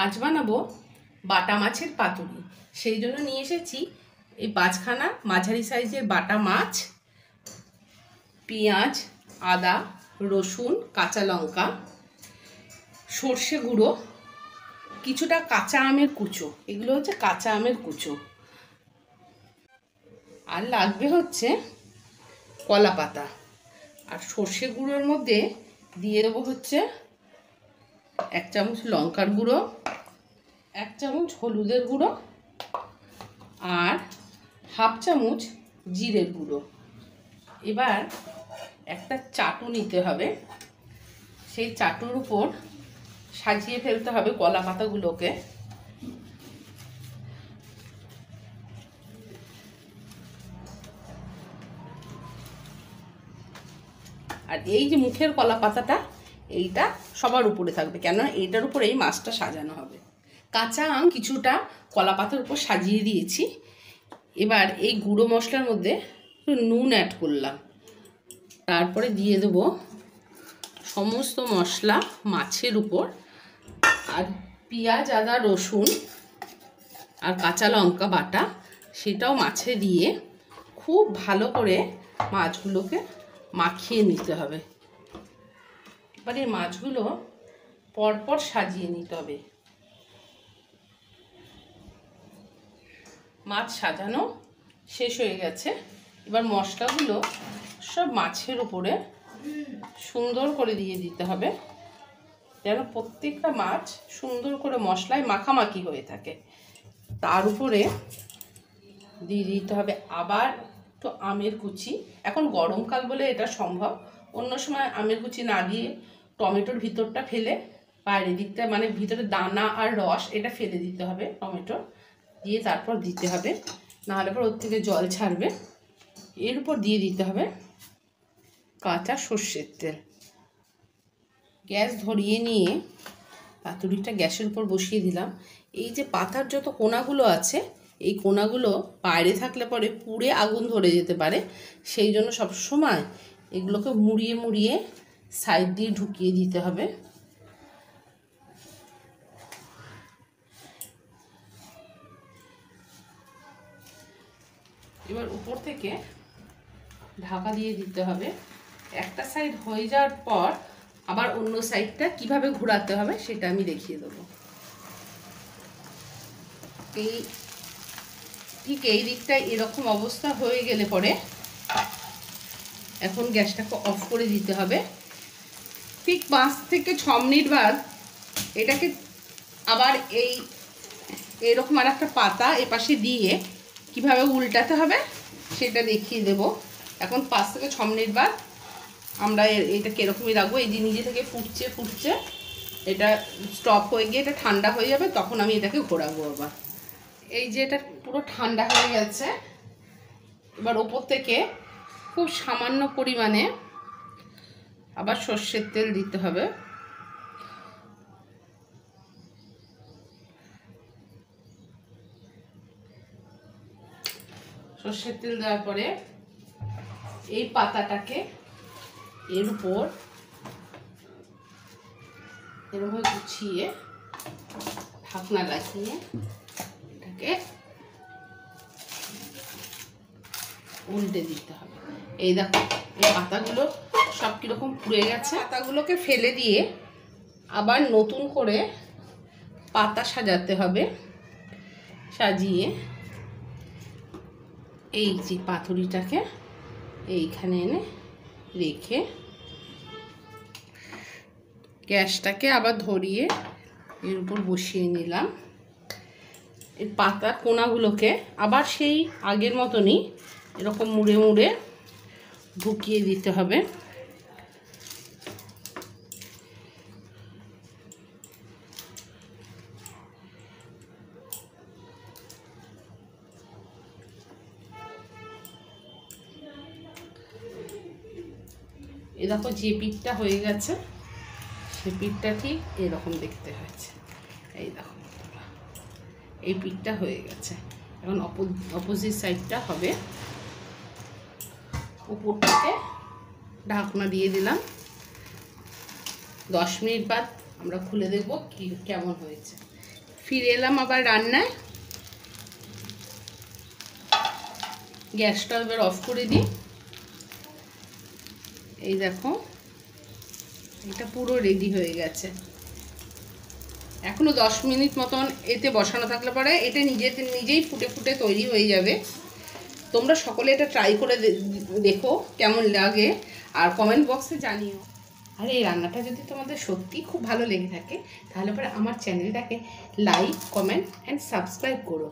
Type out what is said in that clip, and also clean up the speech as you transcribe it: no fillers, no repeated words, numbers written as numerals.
আজ বানাবো বাটা মাছের পাতুরি। সেই জন্য নিয়ে এসেছি এই 5খানা মাঝারি সাইজের বাটা মাছ, পেঁয়াজ, আদা, রসুন, কাঁচা লঙ্কা, সর্ষে গুঁড়ো, কিছুটা কাঁচা আমের কুচো। এগুলো হচ্ছে কাঁচা আমের কুচো। আর লাগবে হচ্ছে কলা পাতা। আর সর্ষে গুঁড়োর মধ্যে দিয়ে দেবো হচ্ছে 1 চামচ লঙ্কার গুঁড়ো, 1 চামচ হলুদের গুঁড়ো আর 1/2 চামচ জিরের গুঁড়ো। এবার একটা চাটু নিতে হবে, সেই চাটুর উপর সাজিয়ে ফেলতে হবে কলা পাতাগুলোকে। আর এই যে মুখের কলা পাতাটা, এইটা সবার উপরে থাকবে, কেননা এইটার উপরে এই মাছটা সাজানো হবে। কাঁচা আম কিছুটা কলা পাতার উপর সাজিয়ে দিয়েছি। এবার এই গুঁড়ো মশলার মধ্যে একটু নুন অ্যাড করলাম, তারপরে দিয়ে দেবো সমস্ত মশলা মাছের উপর। আর পেঁয়াজ, আদা, রসুন আর কাঁচা লঙ্কা বাটা, সেটাও মাছে দিয়ে খুব ভালো করে মাছগুলোকে মাখিয়ে নিতে হবে। এবার এই মাছগুলো পরপর সাজিয়ে নিতে হবে। মাছ সাজানো শেষ হয়ে গেছে। এবার মশলাগুলো সব মাছের উপরে সুন্দর করে দিয়ে দিতে হবে, যেন প্রত্যেকটা মাছ সুন্দর করে মশলায় মাখামাখি হয়ে থাকে। তার উপরে দিয়ে দিতে হবে আবার একটু আমের কুচি। এখন গরমকাল বলে এটা সম্ভব, অন্য সময় আমের কুচি না দিয়ে টমেটোর ভিতরটা ফেলে বাইরের দিকটা, মানে ভিতরে দানা আর রস এটা ফেলে দিতে হবে, টমেটো দিয়ে তারপর দিতে হবে, নাহলে পর ওর থেকে জল ছাড়বে। এর উপর দিয়ে দিতে হবে কাঁচা সর্ষের তেল। গ্যাস ধরিয়ে নিয়ে পাতুরিটা গ্যাসের উপর বসিয়ে দিলাম। এই যে পাতার যত কোনাগুলো আছে, এই কোনাগুলো বাইরে থাকলে পরে পুড়ে আগুন ধরে যেতে পারে, সেই জন্য সবসময় এগুলোকে মুড়িয়ে মুড়িয়ে সাইড দিয়ে ঢুকিয়ে দিতে হবে। এবার উপর থেকে ঢাকা দিয়ে দিতে হবে। একটা সাইড হয়ে যাওয়ার পর আবার অন্য সাইডটা কিভাবে ঘোরাতে হবে সেটা আমি দেখিয়ে দেবো। ঠিক এই দিকটা এরকম অবস্থা হয়ে গেলে পরে এখন গ্যাসটাকে অফ করে দিতে হবে। ঠিক 5 থেকে 6 মিনিট বাদ এটাকে আবার এইরকম আর একটা পাতা এপাশে দিয়ে কিভাবে উল্টাতে হবে সেটা দেখিয়ে দেব। এখন 5 থেকে 6 মিনিট বাদ আমরা এটা কীরকমই রাখবো। এই যে নিজে থেকে ফুটছে, এটা স্টপ হয়ে গিয়ে এটা ঠান্ডা হয়ে যাবে, তখন আমি এটাকে ঘোরাবো আবার। এই যে এটা পুরো ঠান্ডা হয়ে গেছে। এবার ওপর থেকে খুব সামান্য পরিমাণে আবার সর্ষের তেল দিতে হবে। সর্ষের তেল দেওয়ার পরে এই পাতাটাকে এর উপর এরকম গুছিয়ে ঢাকনা লাগিয়ে এটাকে উল্টে দিতে হবে। এই দেখো এই পাতাগুলো সব কীরকম পুড়ে গেছে। পাতাগুলোকে ফেলে দিয়ে আবার নতুন করে পাতা সাজাতে হবে। সাজিয়ে এই যে পাতুরিটাকে এইখানে এনে রেখে গ্যাসটাকে আবার ধরিয়ে এর উপর বসিয়ে নিলাম। এই পাতার কোনাগুলোকে আবার সেই আগের মতনই এরকম মুড়ে মুড়ে ঢুকিয়ে দিতে হবে। এ দেখো যে পিঠটা হয়ে গেছে, সে পিঠটা ঠিক এরকম দেখতে হয়েছে। এই দেখো এই পিঠটা হয়ে গেছে। এখন অপোজিট সাইডটা হবে। উপরটাকে ঢাকনা দিয়ে দিলাম। 10 মিনিট বাদ আমরা খুলে দেখব কেমন হয়েছে। ফিরে এলাম আবার রান্নায়। গ্যাসটা এবার অফ করে দিই। এই দেখো এটা পুরো রেডি হয়ে গেছে। এখনো 10 মিনিট মতন এতে বসানো থাকলে পরে এটা নিজেই ফুটে ফুটে তৈরি হয়ে যাবে। তোমরা সকলে এটা ট্রাই করে দেখো কেমন লাগে, আর কমেন্ট বক্সে জানিও। আর এই রান্নাটা যদি তোমাদের সত্যি খুব ভালো লেগে থাকে তাহলে পরে আমার চ্যানেলটাকে লাইক, কমেন্ট অ্যান্ড সাবস্ক্রাইব করো।